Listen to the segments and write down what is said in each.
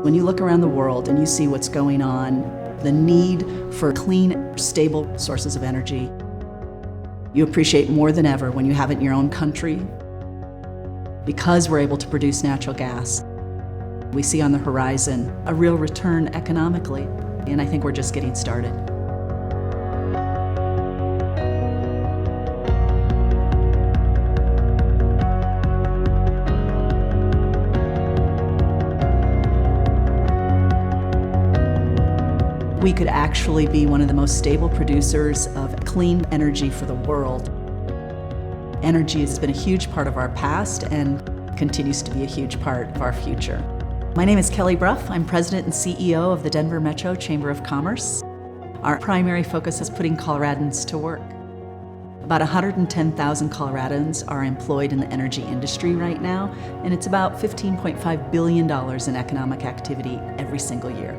When you look around the world and you see what's going on, the need for clean, stable sources of energy, you appreciate more than ever when you have it in your own country. Because we're able to produce natural gas, we see on the horizon a real return economically, and I think we're just getting started. We could actually be one of the most stable producers of clean energy for the world. Energy has been a huge part of our past and continues to be a huge part of our future. My name is Kelly Brough. I'm President and CEO of the Denver Metro Chamber of Commerce. Our primary focus is putting Coloradans to work. About 110,000 Coloradans are employed in the energy industry right now, and it's about $15.5 billion in economic activity every single year.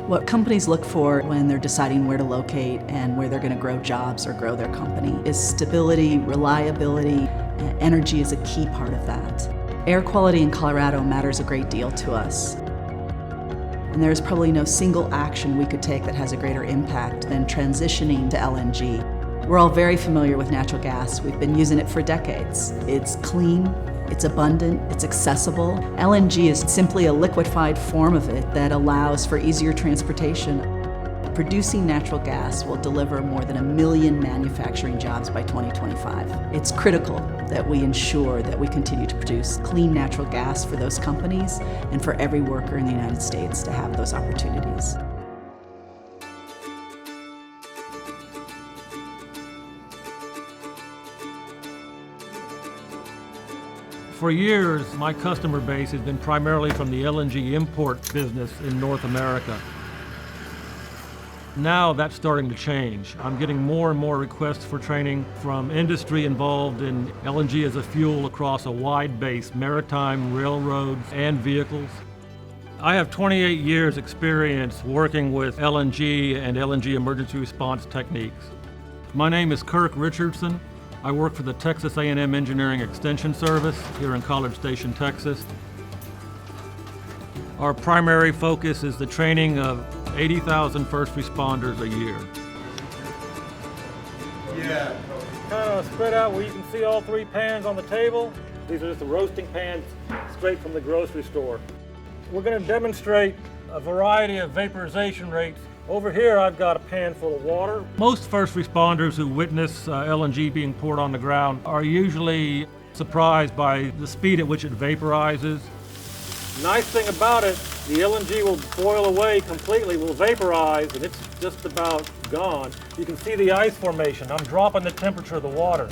What companies look for when they're deciding where to locate and where they're going to grow jobs or grow their company is stability, reliability, and energy is a key part of that. Air quality in Colorado matters a great deal to us. And there's probably no single action we could take that has a greater impact than transitioning to LNG. We're all very familiar with natural gas. We've been using it for decades. It's clean, it's abundant, it's accessible. LNG is simply a liquefied form of it that allows for easier transportation. Producing natural gas will deliver more than 1 million manufacturing jobs by 2025. It's critical that we ensure that we continue to produce clean natural gas for those companies and for every worker in the United States to have those opportunities. For years, my customer base has been primarily from the LNG import business in North America. Now that's starting to change. I'm getting more and more requests for training from industry involved in LNG as a fuel across a wide base, maritime, railroads, and vehicles. I have 28 years experience working with LNG and LNG emergency response techniques. My name is Kirk Richardson. I work for the Texas A&M Engineering Extension Service here in College Station, Texas. Our primary focus is the training of 80,000 first responders a year. Yeah. Kind of spread out where you can see all 3 pans on the table. These are just the roasting pans straight from the grocery store. We're going to demonstrate a variety of vaporization rates. Over here, I've got a pan full of water. Most first responders who witness LNG being poured on the ground are usually surprised by the speed at which it vaporizes. Nice thing about it, the LNG will boil away completely, will vaporize, and it's just about gone. You can see the ice formation. I'm dropping the temperature of the water.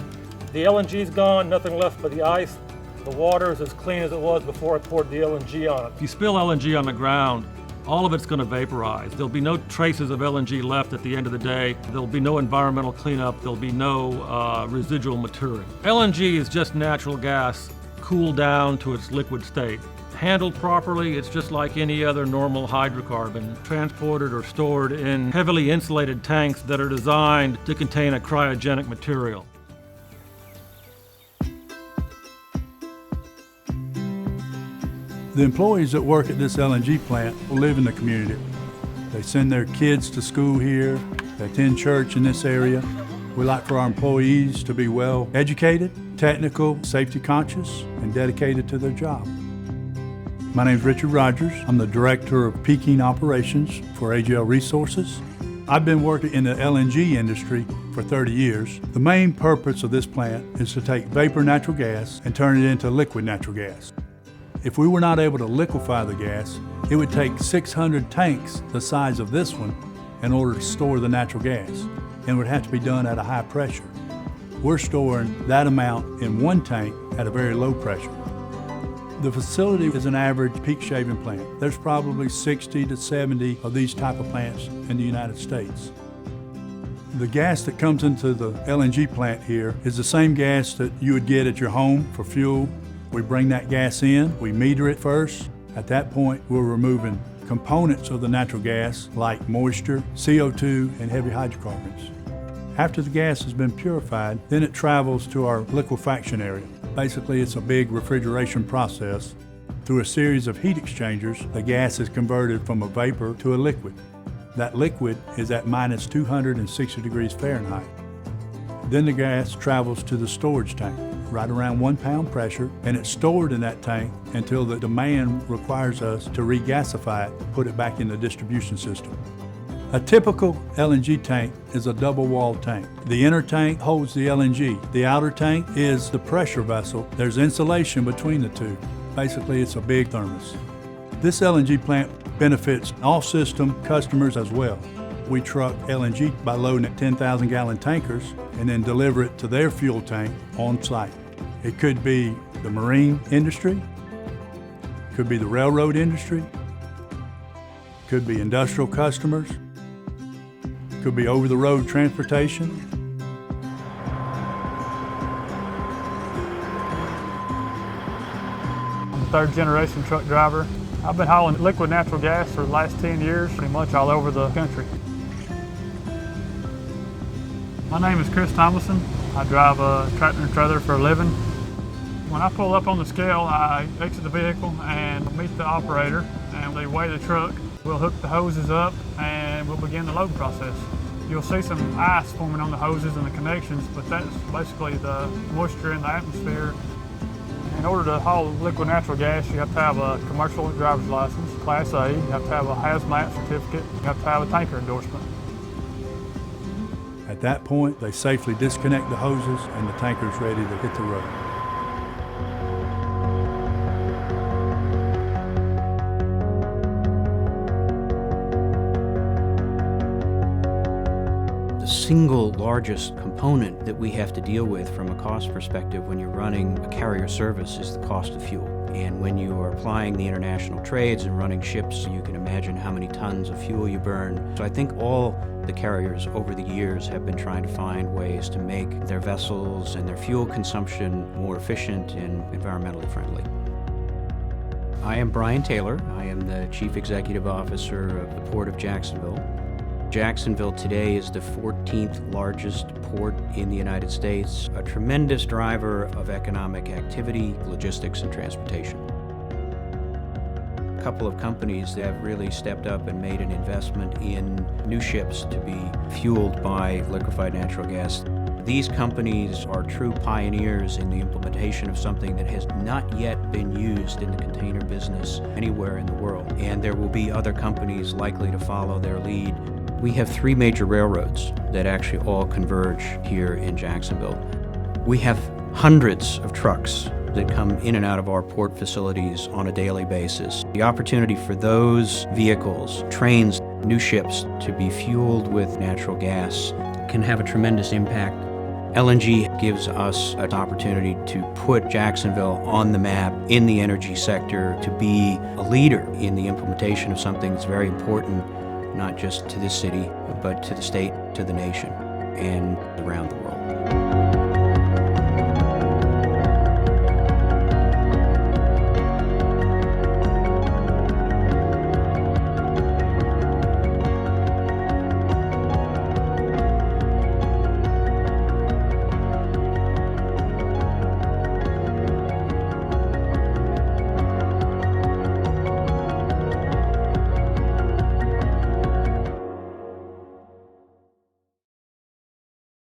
The LNG's gone, nothing left but the ice. The water is as clean as it was before I poured the LNG on it. If you spill LNG on the ground, all of it's going to vaporize. There'll be no traces of LNG left at the end of the day. There'll be no environmental cleanup. There'll be no residual material. LNG is just natural gas cooled down to its liquid state. Handled properly, it's just like any other normal hydrocarbon, transported or stored in heavily insulated tanks that are designed to contain a cryogenic material. The employees that work at this LNG plant will live in the community. They send their kids to school here, they attend church in this area. We like for our employees to be well educated, technical, safety conscious, and dedicated to their job. My name is Richard Rogers. I'm the Director of Peaking Operations for AGL Resources. I've been working in the LNG industry for 30 years. The main purpose of this plant is to take vapor natural gas and turn it into liquid natural gas. If we were not able to liquefy the gas, it would take 600 tanks the size of this one in order to store the natural gas, and it would have to be done at a high pressure. We're storing that amount in one tank at a very low pressure. The facility is an average peak shaving plant. There's probably 60 to 70 of these type of plants in the United States. The gas that comes into the LNG plant here is the same gas that you would get at your home for fuel. We bring that gas in, we meter it first. At that point, we're removing components of the natural gas like moisture, CO2, and heavy hydrocarbons. After the gas has been purified, then it travels to our liquefaction area. Basically, it's a big refrigeration process. Through a series of heat exchangers, the gas is converted from a vapor to a liquid. That liquid is at minus 260 degrees Fahrenheit. Then the gas travels to the storage tank, right around 1 pound pressure, and it's stored in that tank until the demand requires us to regasify it, put it back in the distribution system. A typical LNG tank is a double-walled tank. The inner tank holds the LNG. The outer tank is the pressure vessel. There's insulation between the two. Basically, it's a big thermos. This LNG plant benefits all system customers as well. We truck LNG by loading at 10,000-gallon tankers and then deliver it to their fuel tank on site. It could be the marine industry, could be the railroad industry, could be industrial customers, could be over-the-road transportation. I'm a third-generation truck driver. I've been hauling liquid natural gas for the last 10 years, pretty much all over the country. My name is Chris Tomlinson. I drive a tractor and trailer for a living. When I pull up on the scale, I exit the vehicle and meet the operator, and they weigh the truck. We'll hook the hoses up and we'll begin the loading process. You'll see some ice forming on the hoses and the connections, but that's basically the moisture in the atmosphere. In order to haul liquid natural gas, you have to have a commercial driver's license, Class A, you have to have a hazmat certificate, you have to have a tanker endorsement. At that point, they safely disconnect the hoses and the tanker's ready to hit the road. The single largest component that we have to deal with from a cost perspective when you're running a carrier service is the cost of fuel. And when you are applying the international trades and running ships, you can imagine how many tons of fuel you burn. So I think all the carriers over the years have been trying to find ways to make their vessels and their fuel consumption more efficient and environmentally friendly. I am Brian Taylor. I am the Chief Executive Officer of the Port of Jacksonville. Jacksonville today is the 14th largest port in the United States, a tremendous driver of economic activity, logistics, and transportation. A couple of companies that have really stepped up and made an investment in new ships to be fueled by liquefied natural gas. These companies are true pioneers in the implementation of something that has not yet been used in the container business anywhere in the world, and there will be other companies likely to follow their lead. We have 3 major railroads that actually all converge here in Jacksonville. We have hundreds of trucks that come in and out of our port facilities on a daily basis. The opportunity for those vehicles, trains, new ships to be fueled with natural gas can have a tremendous impact. LNG gives us an opportunity to put Jacksonville on the map in the energy sector, to be a leader in the implementation of something that's very important, not just to this city, but to the state, to the nation, and around the world.